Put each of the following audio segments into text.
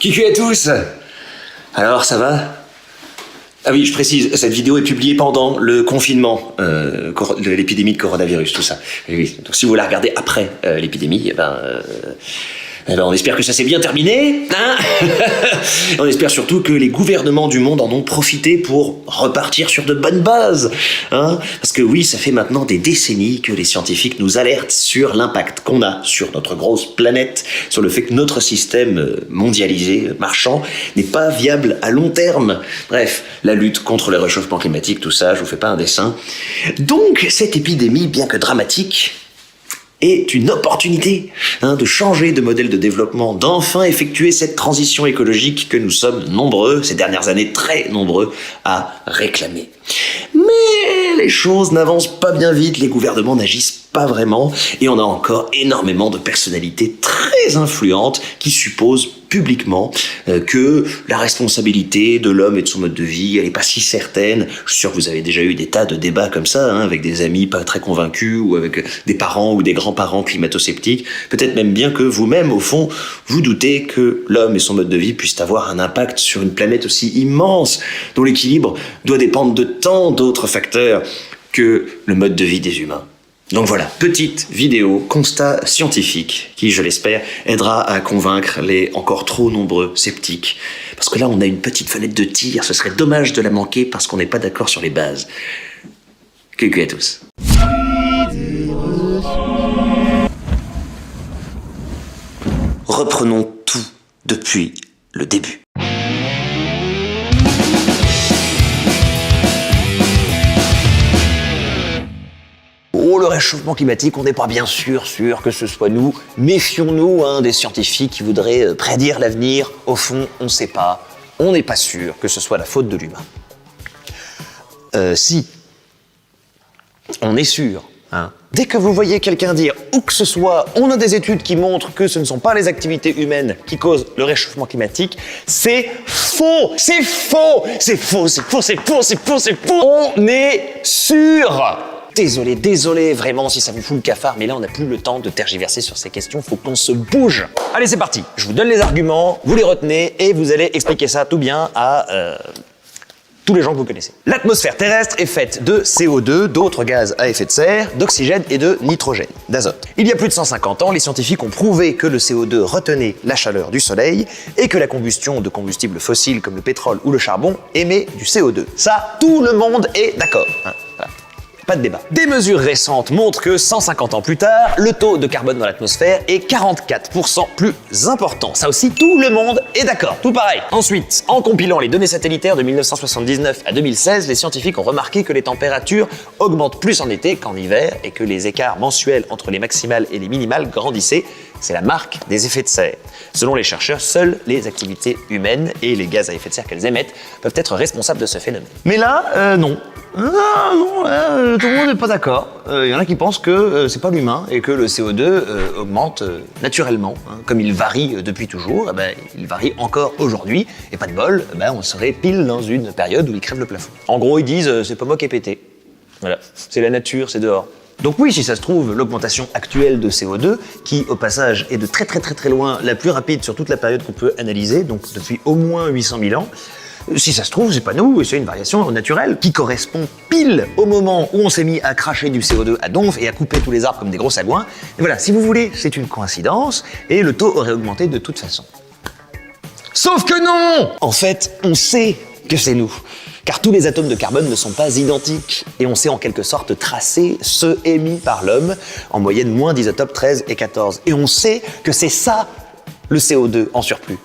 Kiku à tous. Alors, ça va? Ah oui, je précise, cette vidéo est publiée pendant le confinement, de l'épidémie de coronavirus, tout ça. Oui, donc si vous la regardez après l'épidémie, on espère que ça s'est bien terminé, hein. On espère surtout que les gouvernements du monde en ont profité pour repartir sur de bonnes bases, hein. Parce que oui, ça fait maintenant des décennies que les scientifiques nous alertent sur l'impact qu'on a sur notre grosse planète, sur le fait que notre système mondialisé, marchand, n'est pas viable à long terme. Bref, la lutte contre le réchauffement climatique, tout ça, je vous fais pas un dessin. Donc, cette épidémie, bien que dramatique, est une opportunité de changer de modèle de développement, d'enfin effectuer cette transition écologique que nous sommes nombreux, ces dernières années très nombreux, à réclamer. Mais les choses n'avancent pas bien vite, les gouvernements n'agissent pas vraiment, et on a encore énormément de personnalités très influentes qui supposent publiquement que la responsabilité de l'homme et de son mode de vie, elle est pas si certaine. Je suis sûr que vous avez déjà eu des tas de débats comme ça, avec des amis pas très convaincus, ou avec des parents ou des grands-parents climato-sceptiques. Peut-être même bien que vous-même, au fond, vous doutez que l'homme et son mode de vie puissent avoir un impact sur une planète aussi immense, dont l'équilibre doit dépendre de tant d'autres facteurs que le mode de vie des humains. Donc voilà, petite vidéo, constat scientifique, qui, je l'espère, aidera à convaincre les encore trop nombreux sceptiques. Parce que là, on a une petite fenêtre de tir, ce serait dommage de la manquer parce qu'on n'est pas d'accord sur les bases. Coucou à tous. Reprenons tout depuis le début. Le réchauffement climatique, on n'est pas bien sûr que ce soit nous. Méfions-nous des scientifiques qui voudraient prédire l'avenir. Au fond, on ne sait pas. On n'est pas sûr que ce soit la faute de l'humain. Si, on est sûr. Dès que vous voyez quelqu'un dire, où que ce soit, on a des études qui montrent que ce ne sont pas les activités humaines qui causent le réchauffement climatique, c'est faux. C'est faux. C'est faux, c'est faux, c'est faux, c'est faux, c'est faux. On est sûr. Désolé, vraiment, si ça vous fout le cafard, mais là, on n'a plus le temps de tergiverser sur ces questions, faut qu'on se bouge. Allez, c'est parti. Je vous donne les arguments, vous les retenez, et vous allez expliquer ça tout bien à tous les gens que vous connaissez. L'atmosphère terrestre est faite de CO2, d'autres gaz à effet de serre, d'oxygène et de nitrogène, d'azote. Il y a plus de 150 ans, les scientifiques ont prouvé que le CO2 retenait la chaleur du soleil et que la combustion de combustibles fossiles comme le pétrole ou le charbon émet du CO2. Ça, tout le monde est d'accord. Voilà. Pas de débat. Des mesures récentes montrent que 150 ans plus tard, le taux de carbone dans l'atmosphère est 44% plus important. Ça aussi, tout le monde est d'accord. Tout pareil. Ensuite, en compilant les données satellitaires de 1979 à 2016, les scientifiques ont remarqué que les températures augmentent plus en été qu'en hiver et que les écarts mensuels entre les maximales et les minimales grandissaient. C'est la marque des effets de serre. Selon les chercheurs, seules les activités humaines et les gaz à effet de serre qu'elles émettent peuvent être responsables de ce phénomène. Mais là, non. Non, tout le monde n'est pas d'accord. Il y en a qui pensent que c'est pas l'humain et que le CO2 augmente naturellement. Comme il varie depuis toujours, il varie encore aujourd'hui. Et pas de bol, on serait pile dans une période où il crève le plafond. En gros, ils disent c'est pas moi qui ai pété. Voilà, c'est la nature, c'est dehors. Donc oui, si ça se trouve, l'augmentation actuelle de CO2, qui au passage est de très loin la plus rapide sur toute la période qu'on peut analyser, donc depuis au moins 800 000 ans, si ça se trouve, c'est pas nous, c'est une variation naturelle qui correspond pile au moment où on s'est mis à cracher du CO2 à donf et à couper tous les arbres comme des gros sagouins. Et voilà, si vous voulez, c'est une coïncidence et le taux aurait augmenté de toute façon. Sauf que non! En fait, on sait que c'est nous. Car tous les atomes de carbone ne sont pas identiques et on sait en quelque sorte tracer ceux émis par l'homme, en moyenne moins d'isotopes 13 et 14. Et on sait que c'est ça, le CO2 en surplus.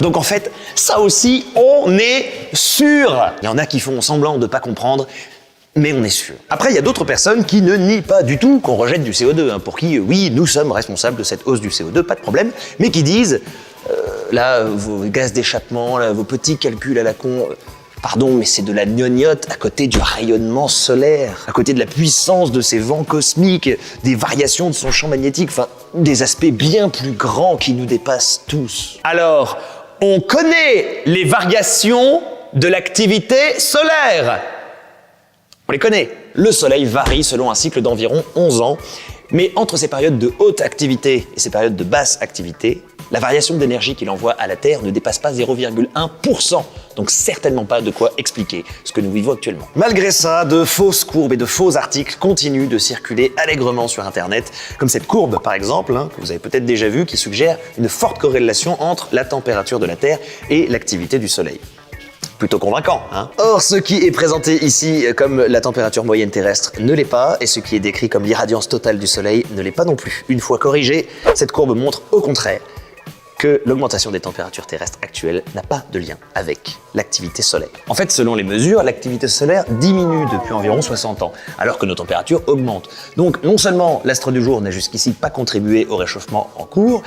Donc en fait, ça aussi, on est sûr. Il y en a qui font semblant de pas comprendre, mais on est sûr. Après, il y a d'autres personnes qui ne nient pas du tout qu'on rejette du CO2, pour qui, oui, nous sommes responsables de cette hausse du CO2, pas de problème, mais qui disent, là, vos gaz d'échappement, là, vos petits calculs à la con... Pardon, mais c'est de la gnognotte à côté du rayonnement solaire, à côté de la puissance de ces vents cosmiques, des variations de son champ magnétique, enfin, des aspects bien plus grands qui nous dépassent tous. Alors, on connaît les variations de l'activité solaire. On les connaît. Le Soleil varie selon un cycle d'environ 11 ans, mais entre ces périodes de haute activité et ces périodes de basse activité, La variation d'énergie qu'il envoie à la Terre ne dépasse pas 0,1%, donc certainement pas de quoi expliquer ce que nous vivons actuellement. Malgré ça, de fausses courbes et de faux articles continuent de circuler allègrement sur Internet, comme cette courbe par exemple, que vous avez peut-être déjà vue, qui suggère une forte corrélation entre la température de la Terre et l'activité du Soleil. Plutôt convaincant, hein? Or, ce qui est présenté ici comme la température moyenne terrestre ne l'est pas, et ce qui est décrit comme l'irradiance totale du Soleil ne l'est pas non plus. Une fois corrigée, cette courbe montre au contraire que l'augmentation des températures terrestres actuelles n'a pas de lien avec l'activité solaire. En fait, selon les mesures, l'activité solaire diminue depuis environ 60 ans, alors que nos températures augmentent. Donc, non seulement l'astre du jour n'a jusqu'ici pas contribué au réchauffement en cours,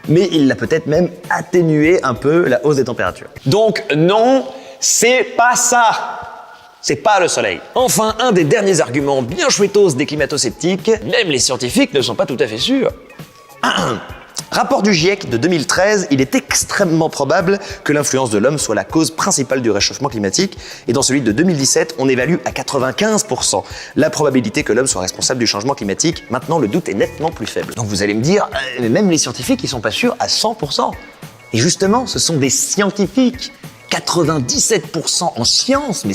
mais il l'a peut-être même atténué un peu la hausse des températures. Donc, non, c'est pas ça! C'est pas le soleil. Enfin, un des derniers arguments bien chouettos des climato-sceptiques, même les scientifiques ne sont pas tout à fait sûrs. Rapport du GIEC de 2013, il est extrêmement probable que l'influence de l'homme soit la cause principale du réchauffement climatique, et dans celui de 2017, on évalue à 95% la probabilité que l'homme soit responsable du changement climatique. Maintenant, le doute est nettement plus faible. Donc vous allez me dire, même les scientifiques, ils sont pas sûrs à 100%. Et justement, ce sont des scientifiques. 97% en sciences, mais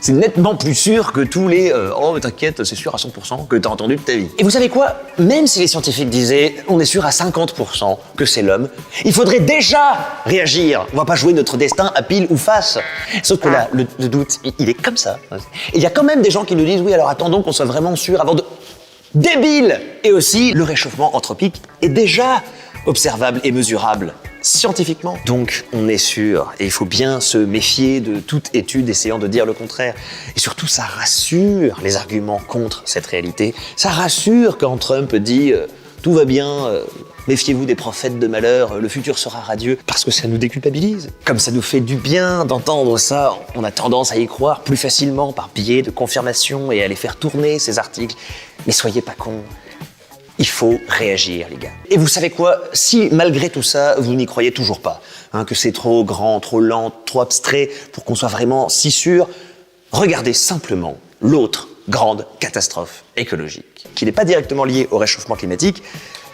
c'est nettement plus sûr que tous les oh mais t'inquiète, c'est sûr à 100% que t'as entendu de ta vie. Et vous savez quoi? Même si les scientifiques disaient on est sûr à 50% que c'est l'homme, il faudrait déjà réagir. On va pas jouer notre destin à pile ou face. Sauf que là, le doute, il est comme ça. Et il y a quand même des gens qui nous disent oui, alors attendons qu'on soit vraiment sûr avant de... Débile! Et aussi, le réchauffement anthropique est déjà observable et mesurable scientifiquement. Donc on est sûr, et il faut bien se méfier de toute étude essayant de dire le contraire. Et surtout, ça rassure les arguments contre cette réalité. Ça rassure quand Trump dit tout va bien, méfiez-vous des prophètes de malheur, le futur sera radieux, parce que ça nous déculpabilise. Comme ça nous fait du bien d'entendre ça, on a tendance à y croire plus facilement par biais de confirmation et à les faire tourner, ces articles. Mais soyez pas cons. Il faut réagir, les gars. Et vous savez quoi? Si, malgré tout ça, vous n'y croyez toujours pas, que c'est trop grand, trop lent, trop abstrait pour qu'on soit vraiment si sûr, regardez simplement l'autre grande catastrophe écologique, qui n'est pas directement liée au réchauffement climatique,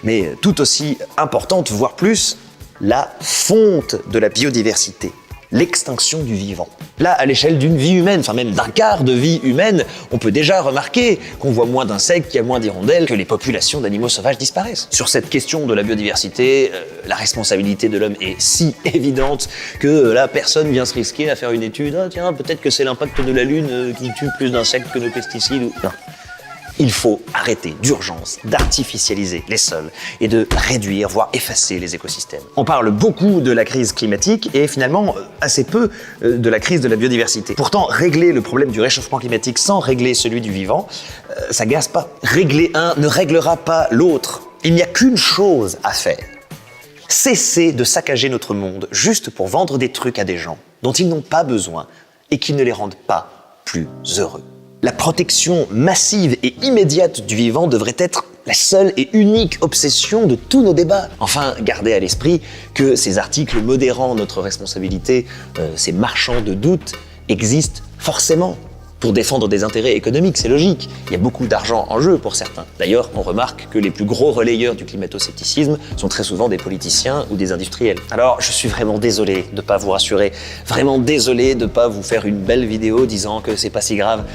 mais tout aussi importante, voire plus, la fonte de la biodiversité. L'extinction du vivant. Là, à l'échelle d'une vie humaine, enfin même d'un quart de vie humaine, on peut déjà remarquer qu'on voit moins d'insectes, qu'il y a moins d'hirondelles, que les populations d'animaux sauvages disparaissent. Sur cette question de la biodiversité, la responsabilité de l'homme est si évidente que là, personne vient se risquer à faire une étude. Ah tiens, peut-être que c'est l'impact de la Lune qui tue plus d'insectes que nos pesticides. Non. Il faut arrêter d'urgence d'artificialiser les sols et de réduire, voire effacer les écosystèmes. On parle beaucoup de la crise climatique et finalement assez peu de la crise de la biodiversité. Pourtant, régler le problème du réchauffement climatique sans régler celui du vivant, ça gaze pas. Régler un ne réglera pas l'autre. Il n'y a qu'une chose à faire. Cesser de saccager notre monde juste pour vendre des trucs à des gens dont ils n'ont pas besoin et qui ne les rendent pas plus heureux. La protection massive et immédiate du vivant devrait être la seule et unique obsession de tous nos débats. Enfin, gardez à l'esprit que ces articles modérant notre responsabilité, ces marchands de doute, existent forcément pour défendre des intérêts économiques, c'est logique. Il y a beaucoup d'argent en jeu pour certains. D'ailleurs, on remarque que les plus gros relayeurs du climato-scepticisme sont très souvent des politiciens ou des industriels. Alors, je suis vraiment désolé de ne pas vous rassurer, vraiment désolé de ne pas vous faire une belle vidéo disant que c'est pas si grave.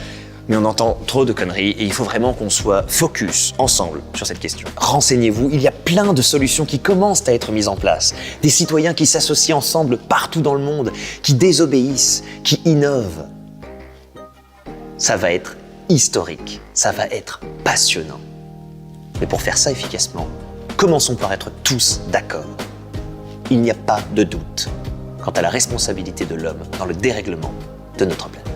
Mais on entend trop de conneries et il faut vraiment qu'on soit focus ensemble sur cette question. Renseignez-vous, il y a plein de solutions qui commencent à être mises en place. Des citoyens qui s'associent ensemble partout dans le monde, qui désobéissent, qui innovent. Ça va être historique, ça va être passionnant. Mais pour faire ça efficacement, commençons par être tous d'accord. Il n'y a pas de doute quant à la responsabilité de l'homme dans le dérèglement de notre planète.